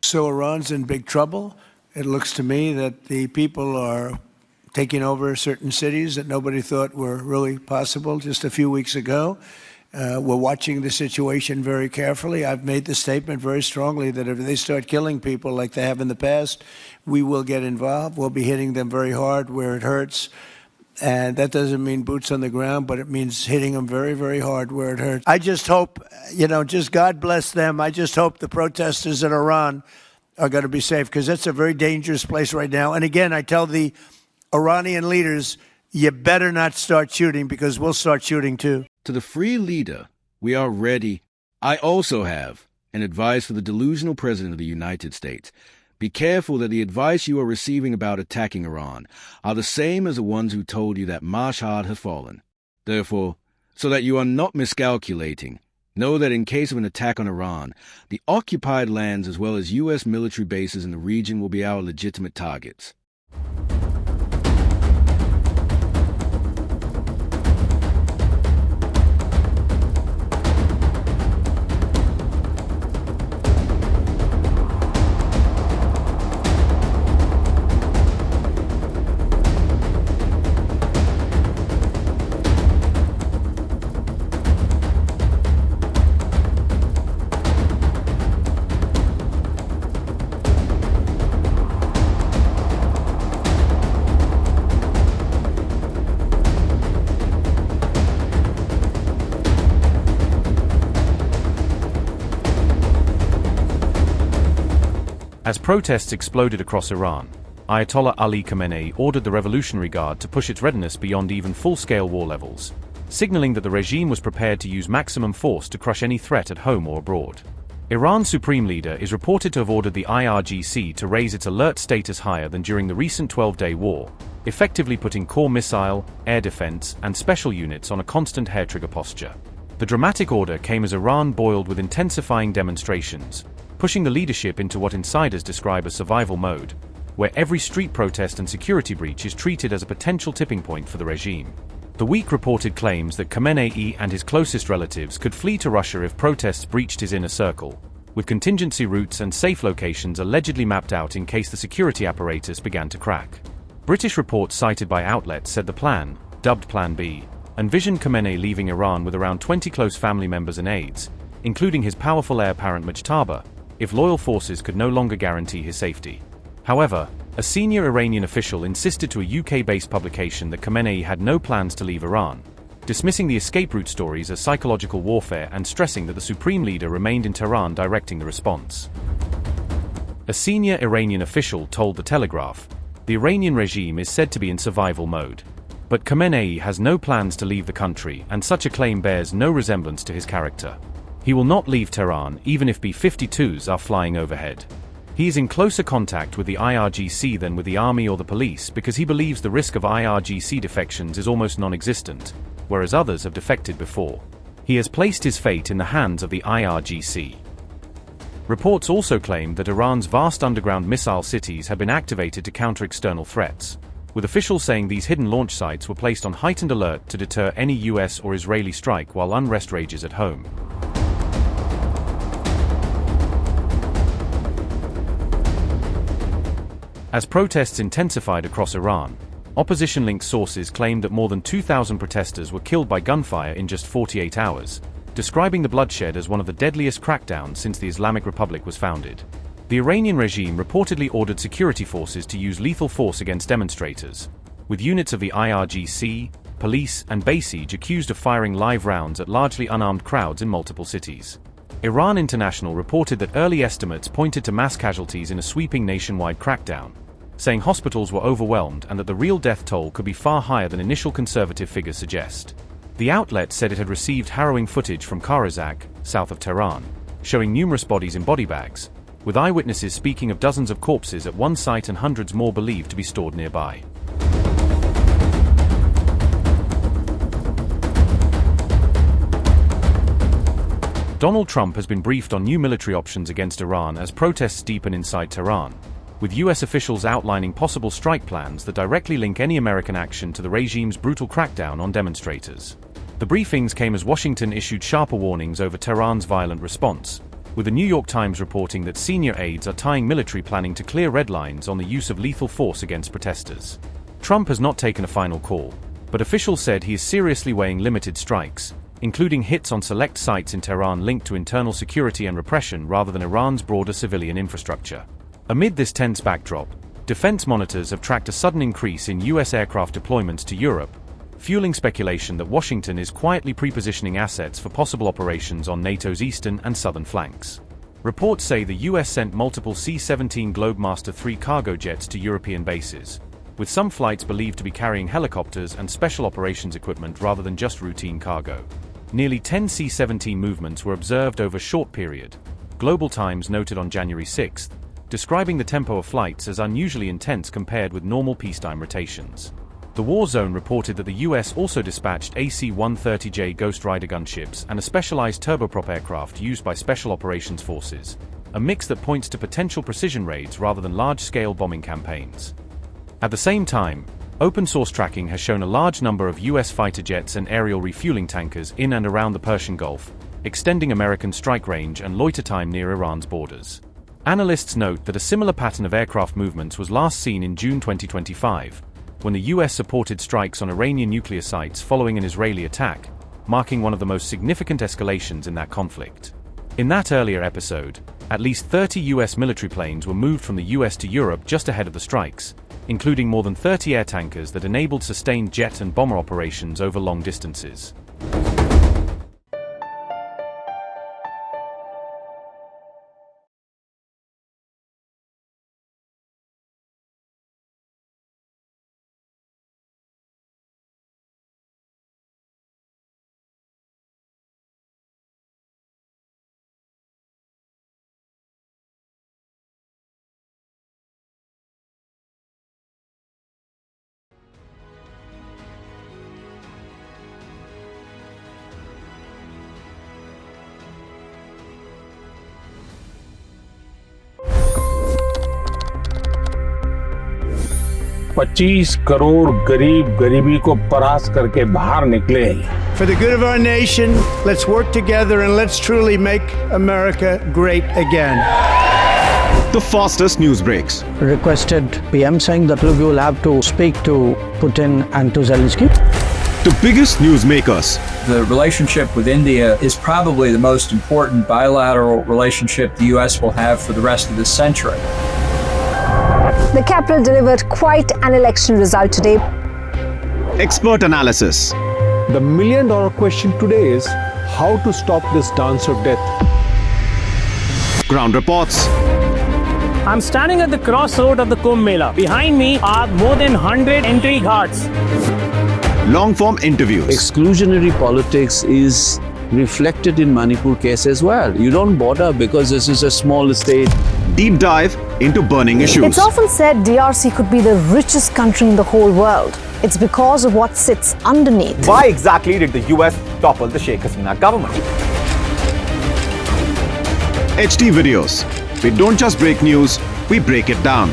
So Iran's in big trouble. It looks to me that the people are taking over certain cities that nobody thought were really possible just a few weeks ago. We're watching the situation very carefully. I've made the statement very strongly that if they start killing people like they have in the past, we will get involved. We'll be hitting them very hard where it hurts. And that doesn't mean boots on the ground, but it means hitting them very, very hard where it hurts. I just hope, just God bless them. I just hope the protesters in Iran are going to be safe, because that's a very dangerous place right now. And again, I tell the Iranian leaders, you better not start shooting, because we'll start shooting too. To the free leader, we are ready. I also have an advice for the delusional president of the United States. Be careful that the advice you are receiving about attacking Iran are the same as the ones who told you that Mashhad has fallen. Therefore, so that you are not miscalculating, know that in case of an attack on Iran, the occupied lands as well as U.S. military bases in the region will be our legitimate targets. As protests exploded across Iran, Ayatollah Ali Khamenei ordered the Revolutionary Guard to push its readiness beyond even full-scale war levels, signaling that the regime was prepared to use maximum force to crush any threat at home or abroad. Iran's supreme leader is reported to have ordered the IRGC to raise its alert status higher than during the recent 12-day war, effectively putting core missile, air defense, and special units on a constant hair-trigger posture. The dramatic order came as Iran boiled with intensifying demonstrations, pushing the leadership into what insiders describe as survival mode, where every street protest and security breach is treated as a potential tipping point for the regime. The week reported claims that Khamenei and his closest relatives could flee to Russia if protests breached his inner circle, with contingency routes and safe locations allegedly mapped out in case the security apparatus began to crack. British reports cited by outlets said the plan, dubbed Plan B, envisioned Khamenei leaving Iran with around 20 close family members and aides, including his powerful heir apparent Mojtaba, if loyal forces could no longer guarantee his safety. However, a senior Iranian official insisted to a UK-based publication that Khamenei had no plans to leave Iran, dismissing the escape route stories as psychological warfare and stressing that the supreme leader remained in Tehran directing the response. A senior Iranian official told The Telegraph, the Iranian regime is said to be in survival mode, but Khamenei has no plans to leave the country, and such a claim bears no resemblance to his character. He will not leave Tehran even if B-52s are flying overhead. He is in closer contact with the IRGC than with the army or the police because he believes the risk of IRGC defections is almost non-existent, whereas others have defected before. He has placed his fate in the hands of the IRGC. Reports also claim that Iran's vast underground missile cities have been activated to counter external threats, with officials saying these hidden launch sites were placed on heightened alert to deter any US or Israeli strike while unrest rages at home. As protests intensified across Iran, opposition-linked sources claimed that more than 2,000 protesters were killed by gunfire in just 48 hours, describing the bloodshed as one of the deadliest crackdowns since the Islamic Republic was founded. The Iranian regime reportedly ordered security forces to use lethal force against demonstrators, with units of the IRGC, police, and Basij accused of firing live rounds at largely unarmed crowds in multiple cities. Iran International reported that early estimates pointed to mass casualties in a sweeping nationwide crackdown, saying hospitals were overwhelmed and that the real death toll could be far higher than initial conservative figures suggest. The outlet said it had received harrowing footage from Kahrizak, south of Tehran, showing numerous bodies in body bags, with eyewitnesses speaking of dozens of corpses at one site and hundreds more believed to be stored nearby. Donald Trump has been briefed on new military options against Iran as protests deepen inside Tehran, with US officials outlining possible strike plans that directly link any American action to the regime's brutal crackdown on demonstrators. The briefings came as Washington issued sharper warnings over Tehran's violent response, with the New York Times reporting that senior aides are tying military planning to clear red lines on the use of lethal force against protesters. Trump has not taken a final call, but officials said he is seriously weighing limited strikes, including hits on select sites in Tehran linked to internal security and repression rather than Iran's broader civilian infrastructure. Amid this tense backdrop, defense monitors have tracked a sudden increase in U.S. aircraft deployments to Europe, fueling speculation that Washington is quietly prepositioning assets for possible operations on NATO's eastern and southern flanks. Reports say the U.S. sent multiple C-17 Globemaster III cargo jets to European bases, with some flights believed to be carrying helicopters and special operations equipment rather than just routine cargo. Nearly 10 C-17 movements were observed over a short period, Global Times noted on January 6, describing the tempo of flights as unusually intense compared with normal peacetime rotations. The war zone reported that the U.S. also dispatched AC-130J Ghost Rider gunships and a specialized turboprop aircraft used by Special Operations Forces, a mix that points to potential precision raids rather than large-scale bombing campaigns. At the same time, open-source tracking has shown a large number of U.S. fighter jets and aerial refueling tankers in and around the Persian Gulf, extending American strike range and loiter time near Iran's borders. Analysts note that a similar pattern of aircraft movements was last seen in June 2025, when the U.S. supported strikes on Iranian nuclear sites following an Israeli attack, marking one of the most significant escalations in that conflict. In that earlier episode, at least 30 U.S. military planes were moved from the U.S. to Europe just ahead of the strikes, including more than 30 air tankers that enabled sustained jet and bomber operations over long distances. $25 crore गरीब गरीबी को परास्त करके बाहर निकले। For the good of our nation, let's work together and let's truly make America great again. The fastest news breaks. Requested PM saying that look, you will have to speak to Putin and to Zelensky. The biggest news makers. The relationship with India is probably the most important bilateral relationship the U.S. will have for the rest of this century. The capital delivered quite an election result today. Expert analysis. The million-dollar question today is how to stop this dance of death. Ground reports. I'm standing at the crossroad of the Kumbh Mela. Behind me are more than 100 entry guards. Long-form interviews. Exclusionary politics is reflected in Manipur case as well. You don't bother because this is a small state. Deep dive into burning issues. It's often said DRC could be the richest country in the whole world. It's because of what sits underneath. Why exactly did the US topple the Sheikh Hasina government? HT videos. We don't just break news, we break it down.